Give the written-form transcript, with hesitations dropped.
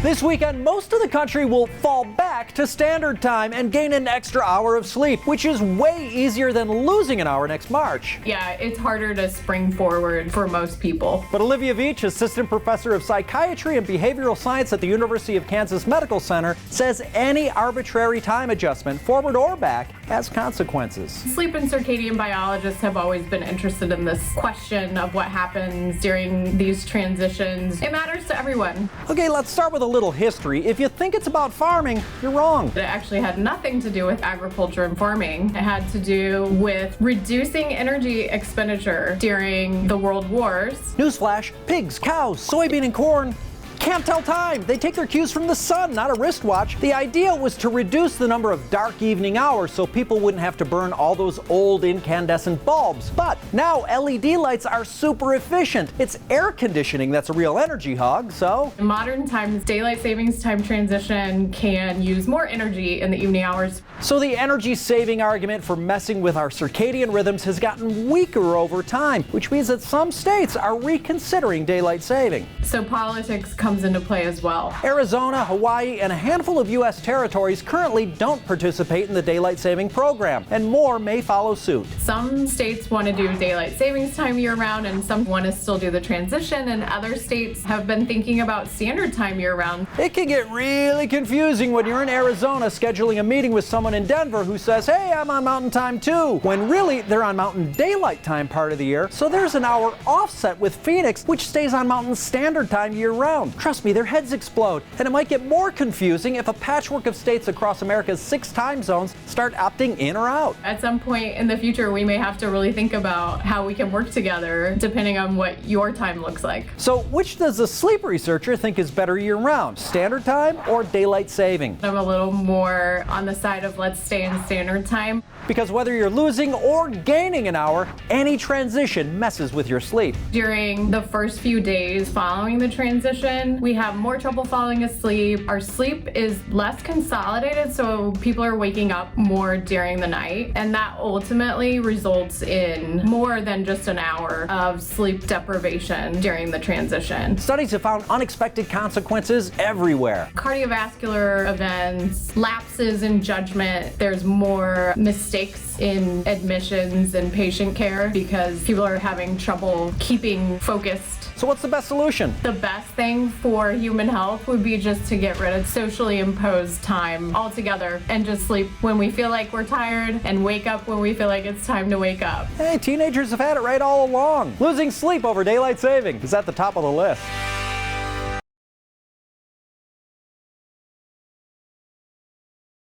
This weekend, most of the country will fall back to standard time and gain an extra hour of sleep, which is way easier than losing an hour next March. Yeah, it's harder to spring forward for most people. But Olivia Veatch, assistant professor of psychiatry and behavioral science at the University of Kansas Medical Center, says any arbitrary time adjustment, forward or back, has consequences. Sleep and circadian biologists have always been interested in this question of what happens during these transitions. It matters to everyone. Okay, let's start with a little history. If you think it's about farming, you're wrong. It actually had nothing to do with agriculture and farming. It had to do with reducing energy expenditure during the world wars. Newsflash, pigs, cows, soybean and corn can't tell time. They take their cues from the sun, not a wristwatch. The idea was to reduce the number of dark evening hours so people wouldn't have to burn all those old incandescent bulbs. But now LED lights are super efficient. It's air conditioning that's a real energy hog, so... In modern times, daylight savings time transition can use more energy in the evening hours. So the energy saving argument for messing with our circadian rhythms has gotten weaker over time, which means that some states are reconsidering daylight saving. So politics comes into play as well. Arizona, Hawaii, and a handful of U.S. territories currently don't participate in the daylight saving program, and more may follow suit. Some states want to do daylight savings time year-round, and some want to still do the transition, and other states have been thinking about standard time year-round. It can get really confusing when you're in Arizona scheduling a meeting with someone in Denver who says, "Hey, I'm on Mountain Time too," when really they're on Mountain Daylight Time part of the year, so there's an hour offset with Phoenix, which stays on Mountain Standard Time year-round. Trust me, their heads explode, and it might get more confusing if a patchwork of states across America's 6 time zones start opting in or out. At some point in the future, we may have to really think about how we can work together depending on what your time looks like. So which does the sleep researcher think is better year-round, standard time or daylight saving? I'm a little more on the side of let's stay in standard time. Because whether you're losing or gaining an hour, any transition messes with your sleep. During the first few days following the transition, we have more trouble falling asleep. Our sleep is less consolidated, so people are waking up more during the night, and that ultimately results in more than just an hour of sleep deprivation during the transition. Studies have found unexpected consequences everywhere. Cardiovascular events, lapses in judgment, there's more mistakes in admissions and patient care because people are having trouble keeping focused. So what's the best solution? The best thing for human health would be just to get rid of socially imposed time altogether and just sleep when we feel like we're tired and wake up when we feel like it's time to wake up. Hey, teenagers have had it right all along. Losing sleep over daylight saving is at the top of the list.